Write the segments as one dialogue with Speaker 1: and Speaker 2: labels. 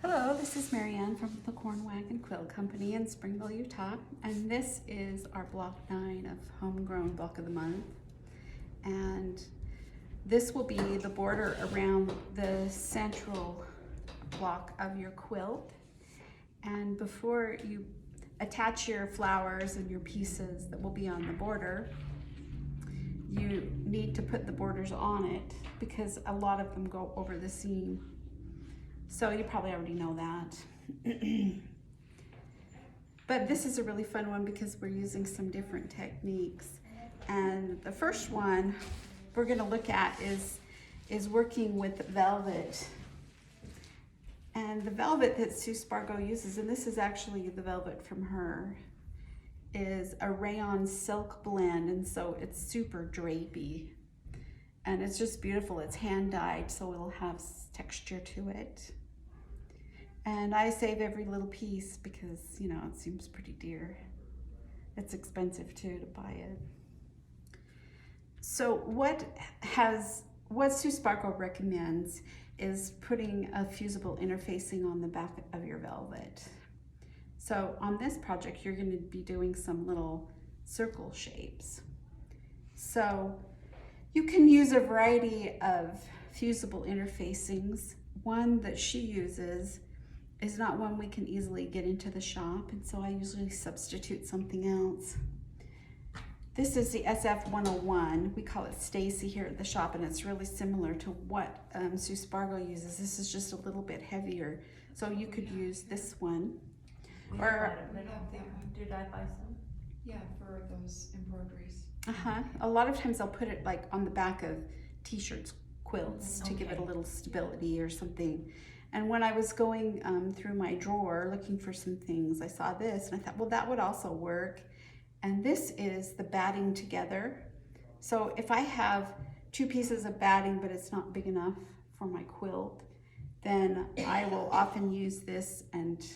Speaker 1: Hello, this is Marianne from the Wagon Quilt Company in Springville, Utah, and this is our block 9 of Homegrown Book of the Month. And this will be the border around the central block of your quilt. And before you attach your flowers and your pieces that will be on the border, you need to put the borders on it because a lot of them go over the seam. So you probably already know that. But this is a really fun one because we're using some different techniques. And the first one we're gonna look at is working with velvet. And the velvet that Sue Spargo uses, and this is actually the velvet from her, is a rayon silk blend, and so it's super drapey. And it's just beautiful. It's hand dyed, so it'll have texture to it. And I save every little piece because, you know, it seems pretty dear. It's expensive too to buy it. So what Sue Spargo recommends is putting a fusible interfacing on the back of your velvet. So on this project, you're going to be doing some little circle shapes. So you can use a variety of fusible interfacings. One that she uses is not one we can easily get into the shop, and so I usually substitute something else. This is the SF101. We call it Stacy here at the shop, and it's really similar to what Sue Spargo uses. This is just a little bit heavier, so you could use this one. Or
Speaker 2: did I buy some?
Speaker 3: Yeah, for those embroideries.
Speaker 1: A lot of times I'll put it like on the back of t-shirts, quilts, to give it a little stability or something. And when I was going through my drawer looking for some things, I saw this and I thought, well, that would also work. And this is the batting together. So if I have two pieces of batting, but it's not big enough for my quilt, then I will often use this, and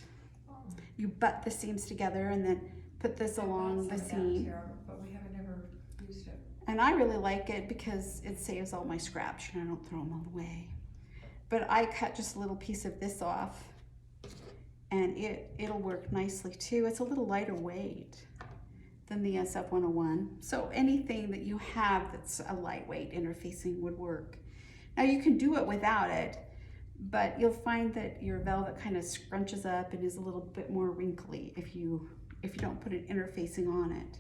Speaker 1: you butt the seams together and then put this along the seam.
Speaker 3: But we haven't ever used it.
Speaker 1: And I really like it because it saves all my scraps and I don't throw them all away. But I cut just a little piece of this off, and it'll work nicely too. It's a little lighter weight than the SF101. So anything that you have that's a lightweight interfacing would work. Now you can do it without it, but you'll find that your velvet kind of scrunches up and is a little bit more wrinkly if you don't put an interfacing on it.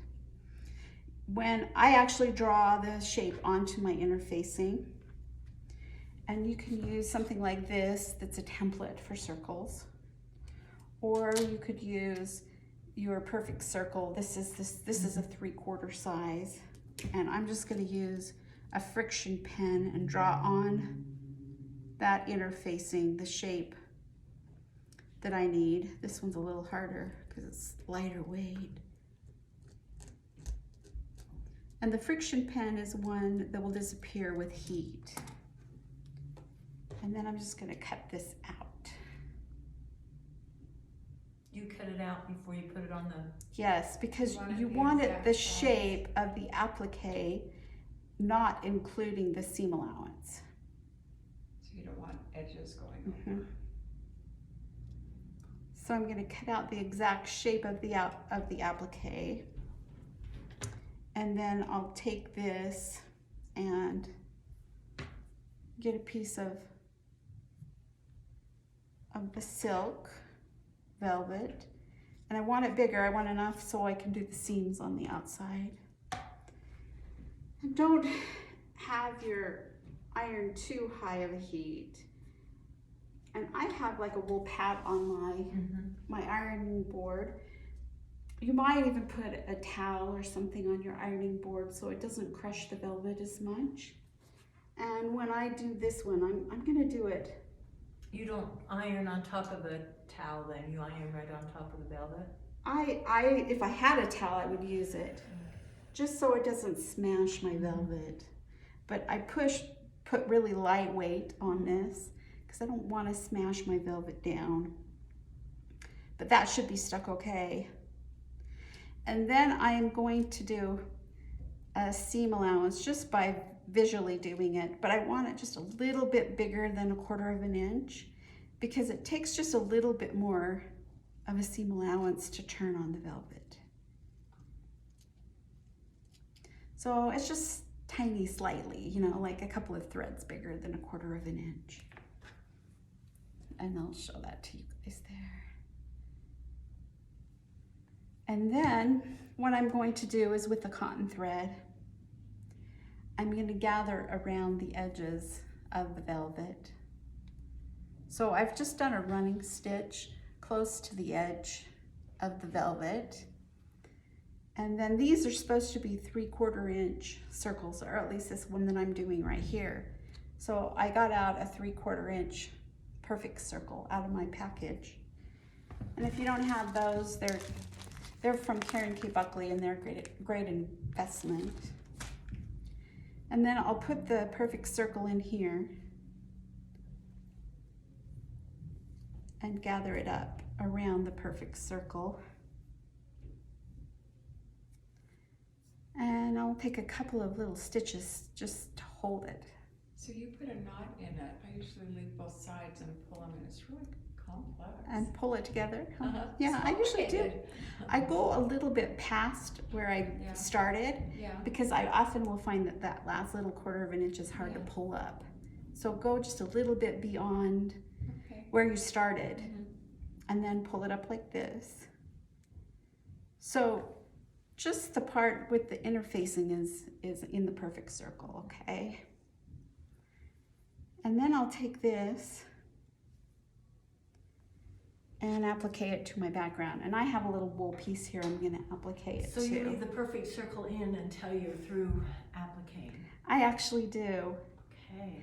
Speaker 1: When I actually draw the shape onto my interfacing, and you can use something like this that's a template for circles, or you could use your perfect circle. This is a 3/4 size, and I'm just going to use a friction pen and draw on that interfacing the shape that I need. This one's a little harder because it's lighter weight. And the friction pen is one that will disappear with heat. And then I'm just going to cut this out.
Speaker 2: You cut it out before you put it on the...
Speaker 1: Yes, because you want it the shape of the applique, not including the seam allowance.
Speaker 3: So you don't want edges going over.
Speaker 1: So I'm going to cut out the exact shape of the applique. And then I'll take this and get a piece of the silk velvet, and I want it bigger. I want enough so I can do the seams on the outside. And don't have your iron too high of a heat. And I have like a wool pad on my ironing board. You might even put a towel or something on your ironing board so it doesn't crush the velvet as much. And when I do this one, I'm gonna do it.
Speaker 2: You don't iron on top of a towel then, you iron right on top of the velvet?
Speaker 1: If I had a towel, I would use it, just so it doesn't smash my velvet. But I put really lightweight on this because I don't want to smash my velvet down. But that should be stuck okay. And then I am going to do a seam allowance just by visually doing it, but I want it just a little bit bigger than 1/4 of an inch because it takes just a little bit more of a seam allowance to turn on the velvet. So it's just tiny slightly, you know, like a couple of threads bigger than 1/4 of an inch. And I'll show that to you guys there. And then what I'm going to do is with the cotton thread, I'm going to gather around the edges of the velvet. So I've just done a running stitch close to the edge of the velvet. And then these are supposed to be 3/4 inch circles, or at least this one that I'm doing right here. So I got out a 3/4 inch perfect circle out of my package. And if you don't have those, they're from Karen K. Buckley, and they're great investment. And then I'll put the perfect circle in here and gather it up around the perfect circle. And I'll take a couple of little stitches just to hold it.
Speaker 3: So you put a knot in it. I usually leave both sides and pull them, and it's really complex.
Speaker 1: And pull it together.
Speaker 3: Uh-huh.
Speaker 1: Yeah, I usually do.
Speaker 3: Complicated.
Speaker 1: I go a little bit past where I
Speaker 3: Yeah.
Speaker 1: started,
Speaker 3: Yeah.
Speaker 1: because I often will find that that last little 1/4 of an inch is hard to
Speaker 3: Yeah.
Speaker 1: pull up. So go just a little bit beyond
Speaker 3: Okay.
Speaker 1: where you started,
Speaker 3: Mhm.
Speaker 1: and then pull it up like this. So just the part with the interfacing is in the perfect circle, okay? And then I'll take this and applique it to my background. And I have a little wool piece here I'm gonna applique it
Speaker 2: So
Speaker 1: to.
Speaker 2: you leave the perfect circle in until you're through applicating.
Speaker 1: I actually do.
Speaker 2: Okay.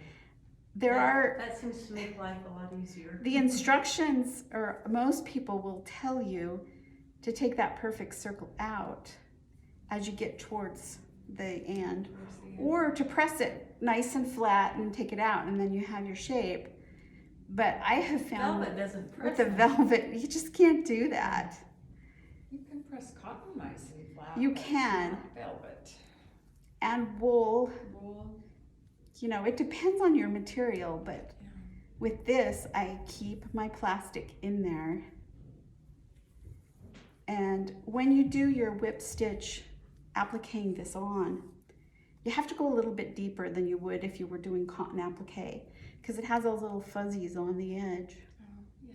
Speaker 2: That seems to make life a lot easier.
Speaker 1: The instructions, or most people will tell you to take that perfect circle out as you get towards the end,
Speaker 3: Towards the end.
Speaker 1: or to press it nice and flat and take it out, and then you have your shape. But I have found
Speaker 2: Velvet doesn't press.
Speaker 1: with the
Speaker 2: it.
Speaker 1: velvet, you just can't do that.
Speaker 3: You can press cotton nice and flat.
Speaker 1: You
Speaker 3: but it's
Speaker 1: can.
Speaker 3: not velvet.
Speaker 1: And wool,
Speaker 3: Wool.
Speaker 1: you know, it depends on your material, but
Speaker 3: Yeah.
Speaker 1: with this, I keep my plastic in there. And when you do your whip stitch, appliquing this on, you have to go a little bit deeper than you would if you were doing cotton applique, because it has those little fuzzies on the edge.
Speaker 3: Oh, yeah.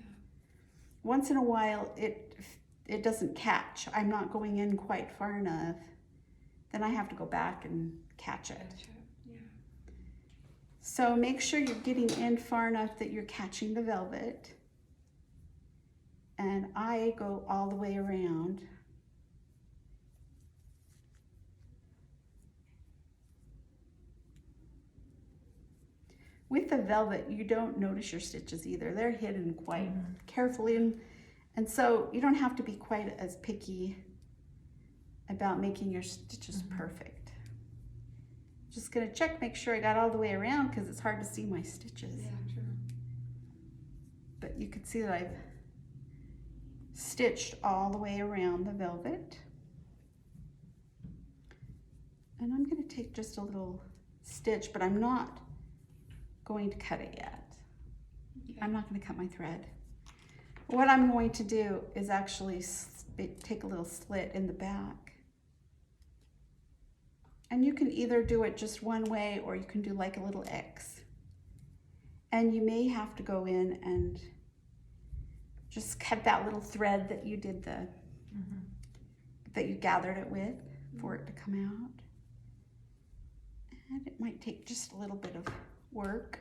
Speaker 1: Once in a while, it doesn't catch. I'm not going in quite far enough. Then I have to go back and catch it.
Speaker 3: Gotcha. Yeah.
Speaker 1: So make sure you're getting in far enough that you're catching the velvet. And I go all the way around. With the velvet, you don't notice your stitches either. They're hidden quite carefully. And so you don't have to be quite as picky about making your stitches perfect. Just gonna check, make sure I got all the way around, because it's hard to see my stitches.
Speaker 3: Yeah, true.
Speaker 1: But you can see that I've stitched all the way around the velvet. And I'm gonna take just a little stitch, but I'm not going to cut it yet.
Speaker 3: Okay.
Speaker 1: I'm not gonna cut my thread. What I'm going to do is actually take a little slit in the back. And you can either do it just one way, or you can do like a little X. And you may have to go in and just cut that little thread that you did that you gathered it with for it to come out. And it might take just a little bit of work.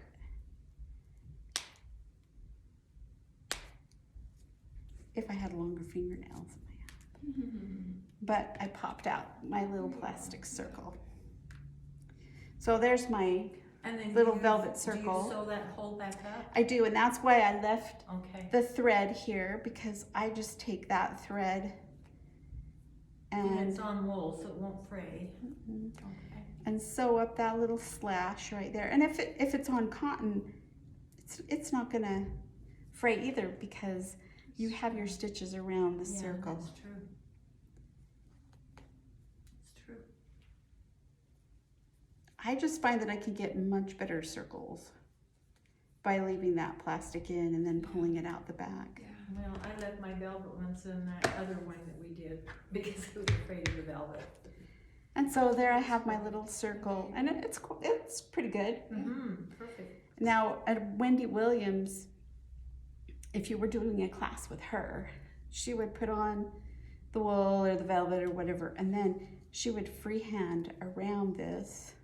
Speaker 1: If I had longer fingernails in my hand. But I popped out my little plastic circle. So there's my
Speaker 2: And then
Speaker 1: little
Speaker 2: you
Speaker 1: velvet
Speaker 2: Do
Speaker 1: circle.
Speaker 2: you sew that hole back up?
Speaker 1: I do, and that's why I left
Speaker 2: Okay.
Speaker 1: the thread here, because I just take that thread
Speaker 2: And it's
Speaker 1: and
Speaker 2: on wool, so it won't fray. Okay.
Speaker 1: and sew up that little slash right there. And if it's on cotton, it's not gonna fray either, because you have your stitches around the circle.
Speaker 2: That's true. It's true.
Speaker 1: I just find that I can get much better circles by leaving that plastic in and then pulling it out the back.
Speaker 3: Yeah.
Speaker 2: Well, I left my velvet ones in that other one that we did because I was afraid of the velvet.
Speaker 1: And so there I have my little circle, and it's pretty good.
Speaker 2: Perfect.
Speaker 1: Now at Wendy Williams, if you were doing a class with her, she would put on the wool or the velvet or whatever, and then she would freehand around this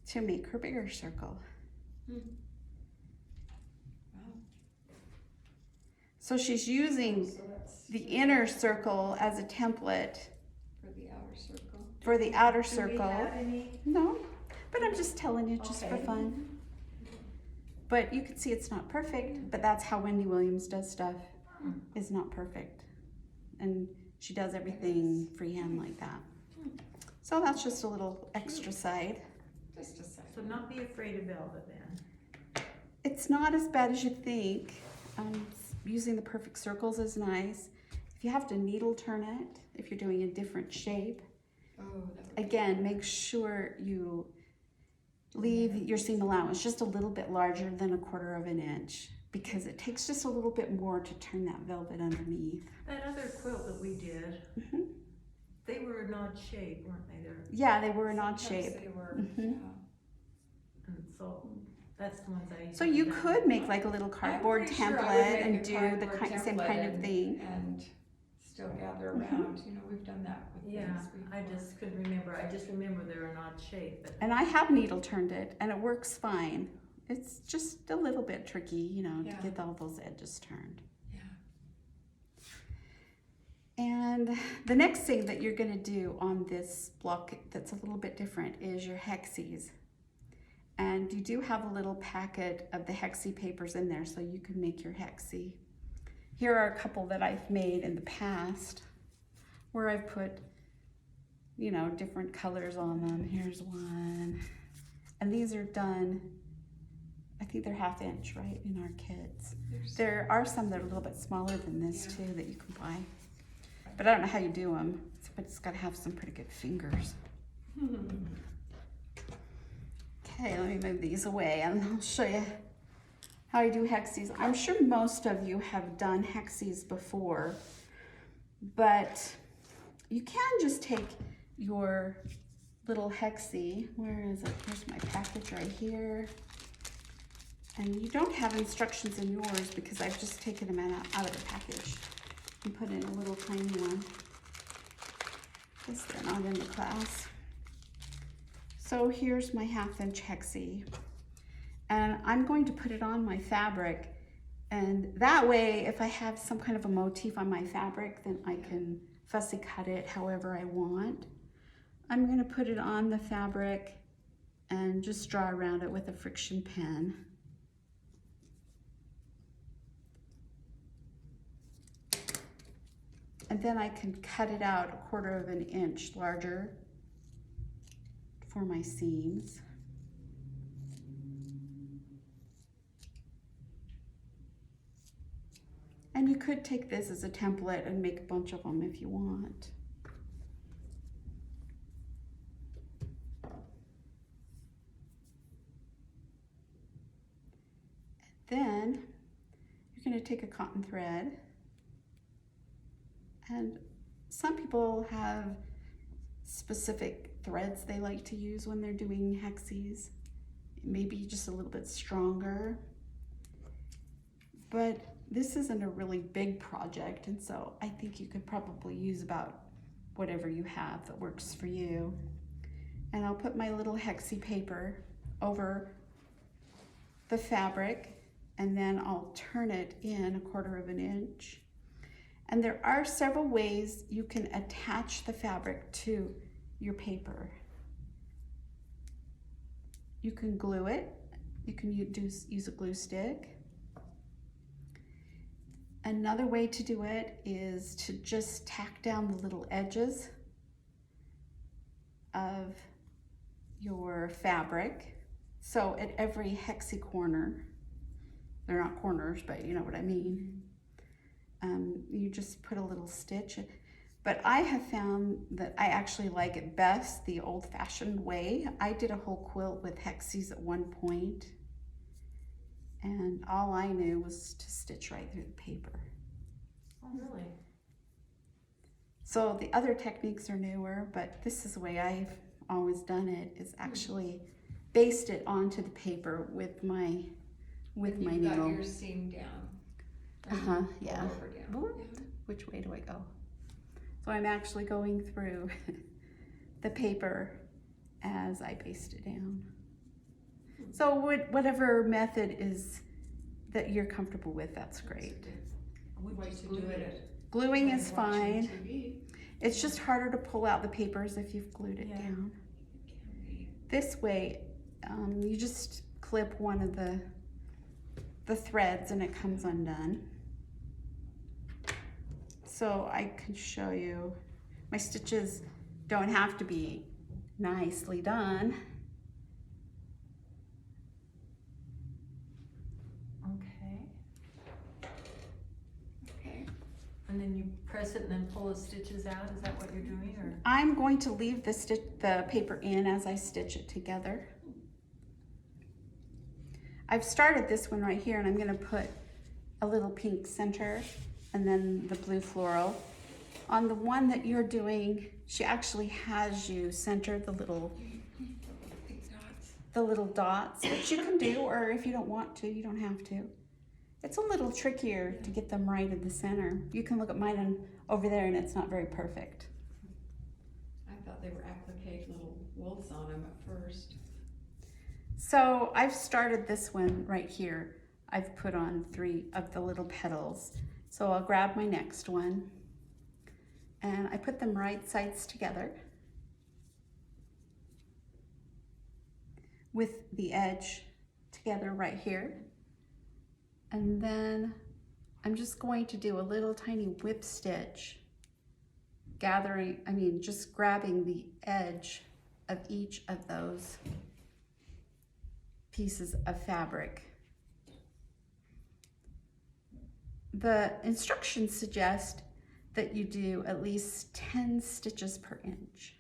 Speaker 1: to make her bigger circle.
Speaker 3: Wow.
Speaker 1: So she's using
Speaker 3: So that's
Speaker 1: the inner circle as a template
Speaker 3: for the outer circle.
Speaker 1: for the outer
Speaker 2: Do we
Speaker 1: circle.
Speaker 2: have any?
Speaker 1: No, but I'm just telling you just for
Speaker 2: Okay.
Speaker 1: fun. But you can see it's not perfect, but that's how Wendy Williams does stuff. It's not perfect. And she does everything freehand like that. So that's just a little extra side.
Speaker 3: Just a second.
Speaker 2: So not be afraid of velvet then.
Speaker 1: It's not as bad as you think. Using the perfect circles is nice. If you have to needle turn it, if you're doing a different shape,
Speaker 3: Oh, that would be
Speaker 1: again, make sure you leave your seam allowance just a little bit larger than 1/4 inch, because it takes just a little bit more to turn that velvet underneath.
Speaker 2: That other quilt that we did,
Speaker 1: Mhm.
Speaker 2: they were an odd shape, weren't they?
Speaker 1: Yeah, they were an odd
Speaker 3: sometimes
Speaker 1: shape.
Speaker 3: They were,
Speaker 1: Mhm.
Speaker 2: And so that's the ones I used.
Speaker 1: So
Speaker 2: to
Speaker 1: you
Speaker 2: do.
Speaker 1: could make like a little cardboard
Speaker 3: pretty sure I would
Speaker 1: template
Speaker 3: make
Speaker 1: and
Speaker 3: a
Speaker 1: do the
Speaker 3: cardboard
Speaker 1: same
Speaker 3: template
Speaker 1: kind of thing.
Speaker 3: And still gather
Speaker 1: Mhm.
Speaker 3: around, you know, we've done that with
Speaker 2: Yeah,
Speaker 3: things before.
Speaker 2: I just couldn't remember. I just remember they're an odd shape, but
Speaker 1: And I have needle turned it and it works fine. It's just a little bit tricky, you know,
Speaker 3: Yeah.
Speaker 1: to get all those edges turned.
Speaker 3: Yeah.
Speaker 1: And the next thing that you're going to do on this block that's a little bit different is your hexes. And you do have a little packet of the hexie papers in there so you can make your hexie. Here are a couple that I've made in the past where I've put, you know, different colors on them. Here's one. And these are done, I think they're 1/2 inch, right, in our kits. There are some that are a little bit smaller than this
Speaker 3: Yeah.
Speaker 1: too that you can buy. But I don't know how you do them, but it's got to have some pretty good fingers. Okay, let me move these away and I'll show you how I do hexes. I'm sure most of you have done hexes before, but you can just take your little hexie, where is it? Here's my package right here. And you don't have instructions in yours because I've just taken them out of the package and put in a little tiny one because they're not in the class. So here's my 1/2 inch hexie, and I'm going to put it on my fabric, and that way if I have some kind of a motif on my fabric, then I can fussy cut it however I want. I'm going to put it on the fabric and just draw around it with a friction pen. And then I can cut it out 1/4 inch larger for my seams. And you could take this as a template and make a bunch of them if you want. Then you're going to take a cotton thread, and some people have specific threads they like to use when they're doing hexes, maybe just a little bit stronger, but this isn't a really big project, and so I think you could probably use about whatever you have that works for you. And I'll put my little hexie paper over the fabric, and then I'll turn it in 1/4 inch. And there are several ways you can attach the fabric to your paper. You can glue it. You can use a glue stick. Another way to do it is to just tack down the little edges of your fabric. So at every hexie corner, they're not corners, but you know what I mean. You just put a little stitch, But I have found that I actually like it best the old-fashioned way. I did a whole quilt with hexes at one point, and all I knew was to stitch right through the paper.
Speaker 2: Oh, really?
Speaker 1: So the other techniques are newer, but this is the way I've always done it, is actually based it onto the paper with my
Speaker 3: You've got
Speaker 1: needle.
Speaker 3: your seam down.
Speaker 1: Yeah.
Speaker 3: Over down.
Speaker 1: What?
Speaker 3: Yeah.
Speaker 1: Which way do I go? So I'm actually going through the paper as I baste it down. So whatever method is that you're comfortable with, that's great.
Speaker 2: We
Speaker 3: Way
Speaker 2: just
Speaker 3: to
Speaker 2: glued
Speaker 3: do
Speaker 2: it.
Speaker 3: it.
Speaker 1: Gluing is
Speaker 3: Watching
Speaker 1: fine.
Speaker 3: TV.
Speaker 1: It's just harder to pull out the papers if you've glued it
Speaker 2: Yeah.
Speaker 1: down.
Speaker 3: It can be.
Speaker 1: This way, you just clip one of the threads and it comes undone. So I can show you, my stitches don't have to be nicely done.
Speaker 2: Okay.
Speaker 3: Okay.
Speaker 2: And then you press it and then pull the stitches out, is that what you're doing, or?
Speaker 1: I'm going to leave the paper in as I stitch it together. I've started this one right here, and I'm going to put a little pink center and then the blue floral. On the one that you're doing, she actually has you center the little dots, which you can do, or if you don't want to, you don't have to. It's a little trickier to get them right in the center. You can look at mine and over there, and it's not very perfect.
Speaker 3: I thought they were applique little wools on them at first.
Speaker 1: So I've started this one right here. I've put on 3 of the little petals. So I'll grab my next one and I put them right sides together with the edge together right here. And then I'm just going to do a little tiny whip stitch, just grabbing the edge of each of those pieces of fabric. The instructions suggest that you do at least 10 stitches per inch.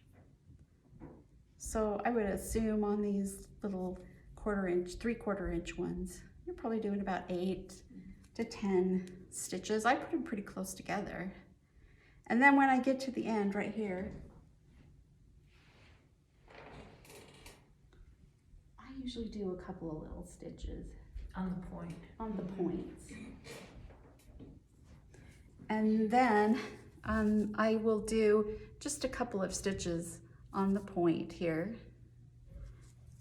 Speaker 1: So I would assume on these little 1/4 inch, 3/4 inch ones, you're probably doing about 8 to 10 stitches. I put them pretty close together. And then when I get to the end right here, I usually do a couple of little stitches
Speaker 2: On the point.
Speaker 1: on the points. And then I will do just a couple of stitches on the point here.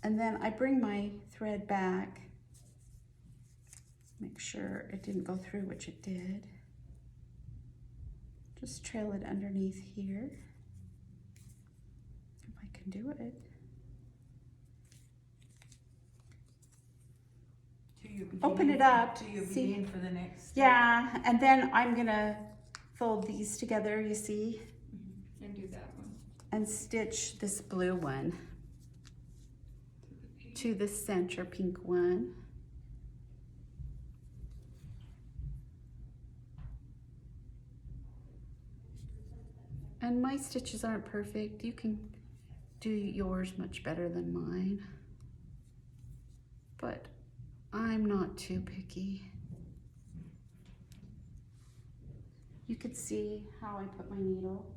Speaker 1: And then I bring my thread back, make sure it didn't go through, which it did. Just trail it underneath here, if I can do it. Open it up,
Speaker 2: Do you
Speaker 1: see?
Speaker 2: begin for the next?
Speaker 1: Yeah, and then I'm gonna fold these together, you see,
Speaker 3: And do that one.
Speaker 1: and stitch this blue one to the center pink one. And my stitches aren't perfect. You can do yours much better than mine, but I'm not too picky. You could see how I put my needle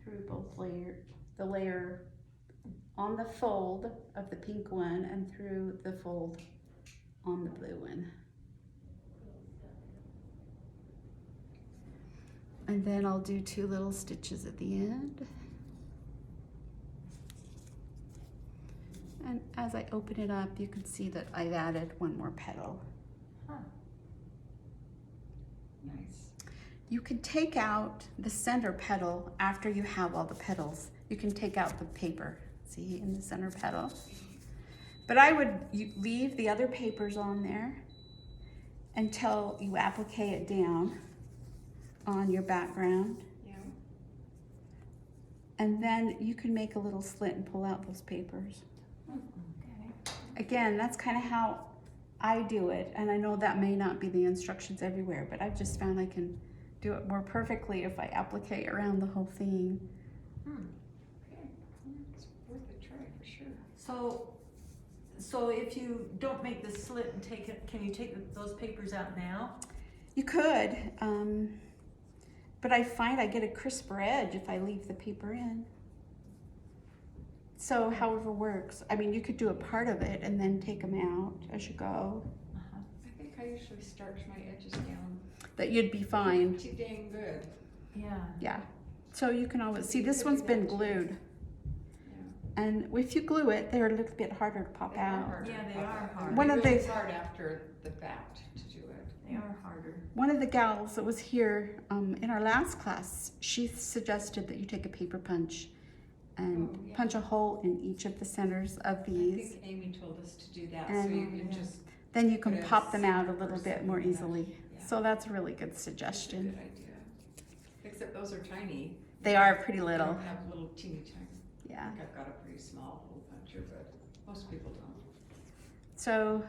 Speaker 1: through both layers, the layer on the fold of the pink one and through the fold on the blue one. And then I'll do 2 little stitches at the end. And as I open it up, you can see that I've added 1 more petal.
Speaker 3: Nice.
Speaker 1: You can take out the center petal after you have all the petals. You can take out the paper, see, in the center petal. But I would leave the other papers on there until you applique it down on your background.
Speaker 3: Yeah.
Speaker 1: And then you can make a little slit and pull out those papers.
Speaker 2: Okay.
Speaker 1: Again, that's kind of how I do it. And I know that may not be the instructions everywhere, but I've just found I can do it more perfectly if I applique around the whole thing.
Speaker 3: Okay, it's worth a try for sure.
Speaker 2: So if you don't make the slit and take it, can you take those papers out now?
Speaker 1: You could, but I find I get a crisper edge if I leave the paper in. So however works. I mean, you could do a part of it and then take them out as you go.
Speaker 3: I think I usually starch my edges down.
Speaker 1: But you'd be fine.
Speaker 3: Pretty dang good.
Speaker 2: Yeah.
Speaker 1: Yeah. So you can always see
Speaker 3: You
Speaker 1: this
Speaker 3: could
Speaker 1: one's
Speaker 3: do
Speaker 1: been
Speaker 3: that too.
Speaker 1: glued.
Speaker 3: Yeah.
Speaker 1: And if you glue it, they're a little bit harder to pop
Speaker 3: They are
Speaker 1: out.
Speaker 3: harder
Speaker 2: Yeah,
Speaker 3: to
Speaker 2: they
Speaker 3: pop
Speaker 2: are
Speaker 3: out.
Speaker 2: hard.
Speaker 1: One
Speaker 3: They're
Speaker 1: of
Speaker 3: really
Speaker 1: the-
Speaker 3: hard after the fact to do it.
Speaker 2: They are harder.
Speaker 1: One of the gals that was here in our last class, she suggested that you take a paper punch and
Speaker 3: Oh, yeah.
Speaker 1: punch a hole in each of the centers of
Speaker 3: I
Speaker 1: these.
Speaker 3: think Amy told us to do that, so
Speaker 1: And-
Speaker 3: you can just,
Speaker 1: Then you can
Speaker 3: put a
Speaker 1: pop them out a
Speaker 3: center
Speaker 1: little
Speaker 3: or
Speaker 1: bit more
Speaker 3: something like that.
Speaker 1: easily.
Speaker 3: Yeah.
Speaker 1: So that's a really good
Speaker 3: that's a
Speaker 1: suggestion.
Speaker 3: good idea. Except those are tiny.
Speaker 1: They are pretty
Speaker 3: They
Speaker 1: little.
Speaker 3: don't have little teeny tiny.
Speaker 1: Yeah.
Speaker 3: I think I've got a pretty small hole puncher, but most people don't.
Speaker 1: So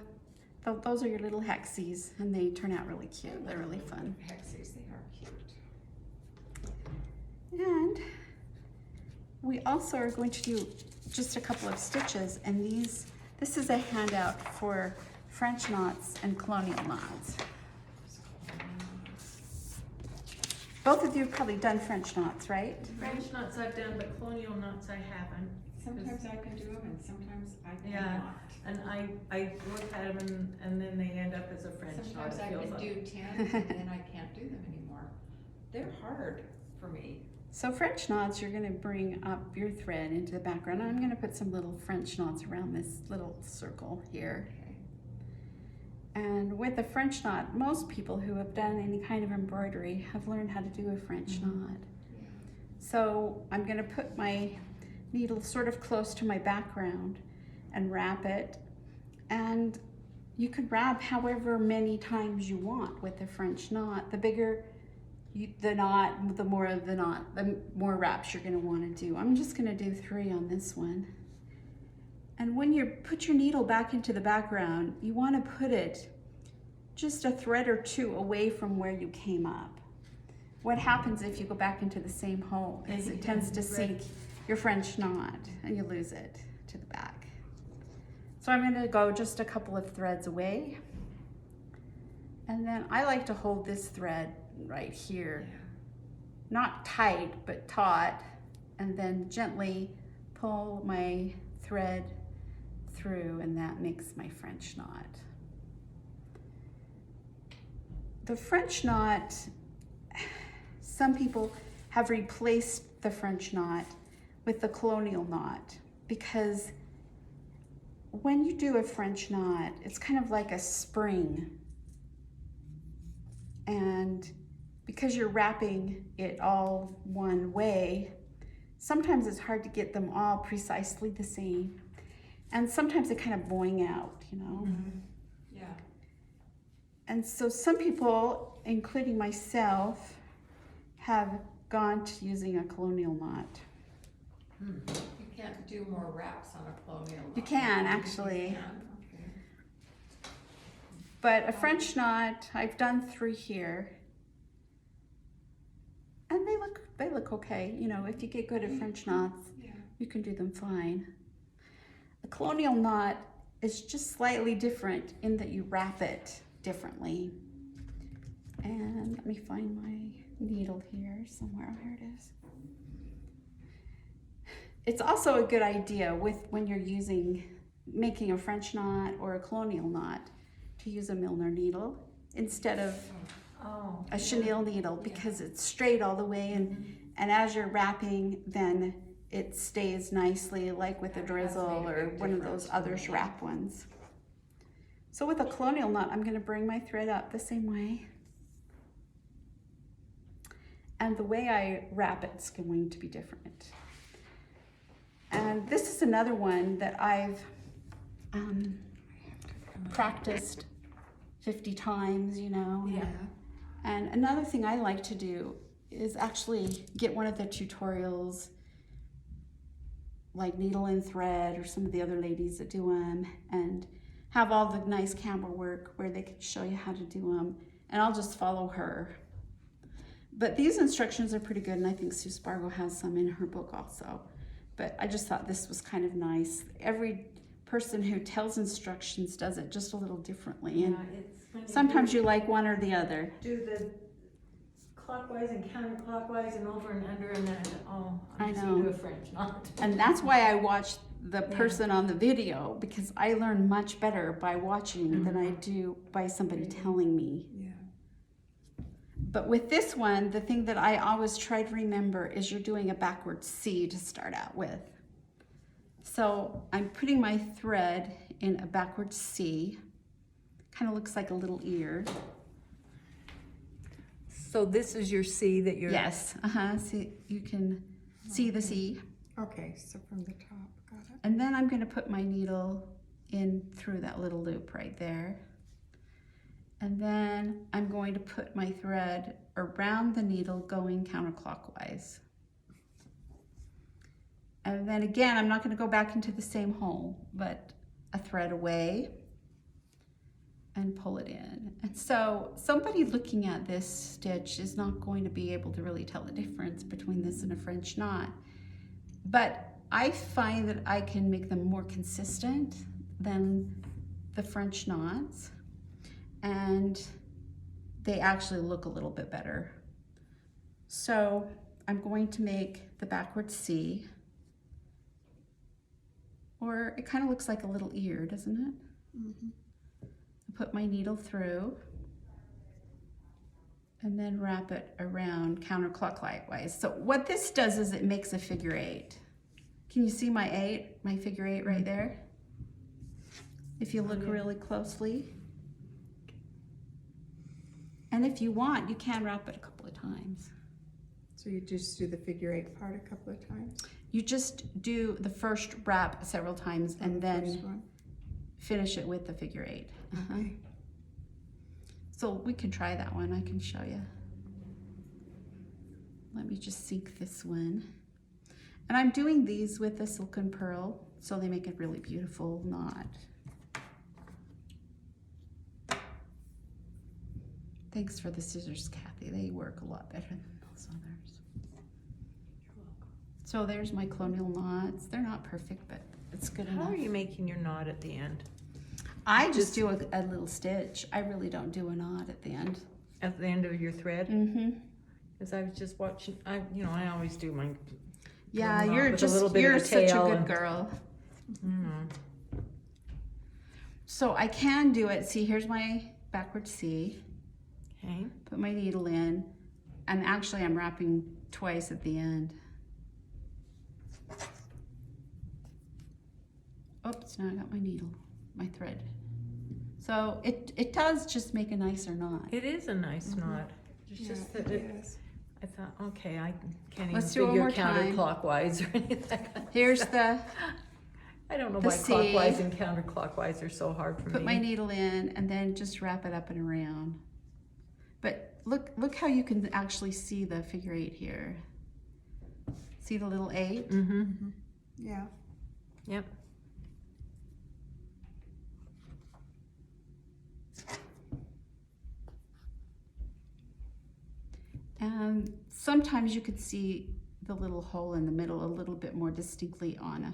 Speaker 1: those are your little hexies, and they turn out really cute. They're really fun.
Speaker 3: Hexies, they are cute.
Speaker 1: And we also are going to do just a couple of stitches, and this is a handout for French knots and colonial knots. Both of you have probably done French knots, right?
Speaker 2: French knots I've done, but colonial knots I haven't.
Speaker 3: Sometimes I can do them and sometimes I
Speaker 2: Yeah.
Speaker 3: cannot.
Speaker 2: And I look at them and then they end up as a French knot.
Speaker 3: Sometimes
Speaker 2: it
Speaker 3: I
Speaker 2: feels
Speaker 3: can
Speaker 2: like.
Speaker 3: do 10 and then I can't do them anymore. They're hard for me.
Speaker 1: So French knots, you're gonna bring up your thread into the background. I'm gonna put some little French knots around this little circle here.
Speaker 3: Okay.
Speaker 1: And with a French knot, most people who have done any kind of embroidery have learned how to do a French knot.
Speaker 3: Yeah.
Speaker 1: So I'm gonna put my needle sort of close to my background and wrap it. And you could wrap however many times you want with a French knot. The bigger the knot, the more of the knot, the more wraps you're gonna wanna do. I'm just gonna do 3 on this one. And when you put your needle back into the background, you wanna put it just a thread or 2 away from where you came up. What happens if you go back into the same hole is it tends to sink your French knot and you lose it to the back. So I'm gonna go just a couple of threads away. And then I like to hold this thread right here,
Speaker 3: Yeah.
Speaker 1: not tight, but taut, and then gently pull my thread through, and that makes my French knot. The French knot, some people have replaced the French knot with the colonial knot, because when you do a French knot, it's kind of like a spring. And because you're wrapping it all one way, sometimes it's hard to get them all precisely the same. And sometimes they kind of boing out, you know?
Speaker 3: Mm-hmm. Yeah.
Speaker 1: And so some people, including myself, have gone to using a colonial knot.
Speaker 3: You can't do more wraps on a colonial knot.
Speaker 1: You can, actually.
Speaker 3: You can? Okay.
Speaker 1: But a French knot, I've done 3 here. And they look okay. You know, if you get good at French knots,
Speaker 3: Yeah.
Speaker 1: you can do them fine. A colonial knot is just slightly different in that you wrap it differently. And let me find my needle here somewhere. Here it is. It's also a good idea when you're making a French knot or a colonial knot to use a Milner needle instead of
Speaker 2: Oh.
Speaker 1: a chenille needle, because it's straight all the way, and as you're wrapping, then it stays nicely, like with a
Speaker 3: That has
Speaker 1: drizzle
Speaker 3: made a
Speaker 1: or
Speaker 3: big
Speaker 1: one of
Speaker 3: difference
Speaker 1: those
Speaker 3: for
Speaker 1: other
Speaker 3: me.
Speaker 1: wrap ones. So with a colonial knot, I'm going to bring my thread up the same way, and the way I wrap it's going to be different. And this is another one that I've practiced 50 times, you know.
Speaker 2: Yeah.
Speaker 1: And another thing I like to do is actually get one of the tutorials, like Needle and Thread or some of the other ladies that do them, and have all the nice camera work where they can show you how to do them, and I'll just follow her. But these instructions are pretty good, and I think Sue Spargo has some in her book also. But I just thought this was kind of nice. Every person who tells instructions does it just a little differently, and
Speaker 2: it's when
Speaker 1: sometimes you like one or the other.
Speaker 2: do the clockwise and counterclockwise and over and under, and then
Speaker 1: I
Speaker 2: I'm just
Speaker 1: know.
Speaker 2: gonna do a French knot.
Speaker 1: And that's why I watched the person on the video, because I learn much better by watching than I do by somebody telling me.
Speaker 3: Yeah.
Speaker 1: But with this one, the thing that I always try to remember is you're doing a backward C to start out with. So I'm putting my thread in a backward C. Kind of looks like a little ear.
Speaker 2: So this is your C that you're.
Speaker 1: Yes, see, you can see the C.
Speaker 3: Okay, so from the top, got it.
Speaker 1: And then I'm going to put my needle in through that little loop right there. And then I'm going to put my thread around the needle going counterclockwise. And then again, I'm not going to go back into the same hole, but a thread away and pull it in. And so somebody looking at this stitch is not going to be able to really tell the difference between this and a French knot. But I find that I can make them more consistent than the French knots, and they actually look a little bit better. So I'm going to make the backward C, or it kind of looks like a little ear, doesn't it?
Speaker 3: Mm-hmm.
Speaker 1: Put my needle through and then wrap it around counterclockwise. So what this does is it makes a figure 8. Can you see my figure 8 right there? If you look really closely. And if you want, you can wrap it a couple of times.
Speaker 3: So you just do the figure 8 part a couple of times?
Speaker 1: You just do the first wrap several times and
Speaker 3: The first
Speaker 1: then
Speaker 3: one?
Speaker 1: finish it with the figure 8.
Speaker 3: Okay.
Speaker 1: So we can try that one, I can show you. Let me just sink this one. And I'm doing these with the silken pearl, so they make a really beautiful knot. Thanks for the scissors, Kathy. They work a lot better than those others. So there's my colonial knots. They're not perfect, but it's good enough.
Speaker 2: How are you making your knot at the end?
Speaker 1: I just do a little stitch. I really don't do a knot at the end.
Speaker 2: At the end of your thread?
Speaker 1: Mm-hmm.
Speaker 2: Because I was just watching. I always do my.
Speaker 1: Yeah,
Speaker 2: knot
Speaker 1: you're
Speaker 2: with a little bit of
Speaker 1: you're
Speaker 2: a
Speaker 1: such a
Speaker 2: tail
Speaker 1: good
Speaker 2: and-
Speaker 1: girl.
Speaker 2: Mm.
Speaker 1: So I can do it. See, here's my backward C.
Speaker 2: Okay.
Speaker 1: Put my needle in, and actually I'm wrapping twice at the end. Oops, now I got my needle, my thread. So it does just make a nicer knot.
Speaker 2: It is a nice knot. It's
Speaker 3: Yeah,
Speaker 2: just that
Speaker 3: it is.
Speaker 2: I thought, okay, I can't
Speaker 1: Let's
Speaker 2: even
Speaker 1: do it one
Speaker 2: figure
Speaker 1: more time.
Speaker 2: counterclockwise or anything.
Speaker 1: Here's the,
Speaker 2: I don't know
Speaker 1: the
Speaker 2: why
Speaker 1: C.
Speaker 2: clockwise and counterclockwise are so hard for
Speaker 1: put
Speaker 2: me.
Speaker 1: my needle in, and then just wrap it up and around. But look how you can actually see the figure 8 here. See the little 8?
Speaker 2: Mm-hmm.
Speaker 3: Mm-hmm. Yeah.
Speaker 2: Yep.
Speaker 1: And sometimes you could see the little hole in the middle a little bit more distinctly on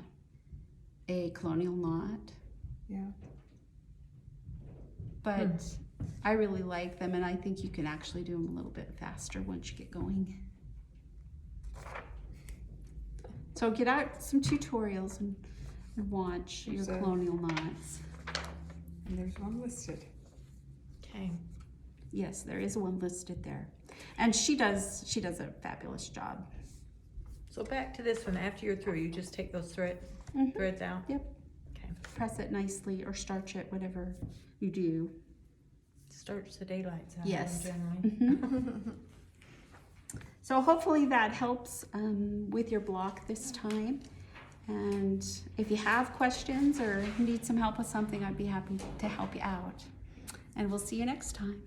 Speaker 1: a colonial knot.
Speaker 3: Yeah.
Speaker 1: But I really like them, and I think you can actually do them a little bit faster once you get going. So get out some tutorials and watch your
Speaker 3: So-
Speaker 1: colonial knots.
Speaker 3: And there's one listed.
Speaker 2: Okay.
Speaker 1: Yes, there is one listed there. And she does a fabulous job.
Speaker 2: So back to this one. After you're through, you just take those
Speaker 1: Mhm.
Speaker 2: threads out.
Speaker 1: Yep.
Speaker 2: Okay.
Speaker 1: Press it nicely or starch it, whatever you do.
Speaker 2: Starts the daylights out.
Speaker 1: Yes.
Speaker 2: Generally.
Speaker 1: Mhm. So hopefully that helps with your block this time. And if you have questions or need some help with something, I'd be happy to help you out. And we'll see you next time.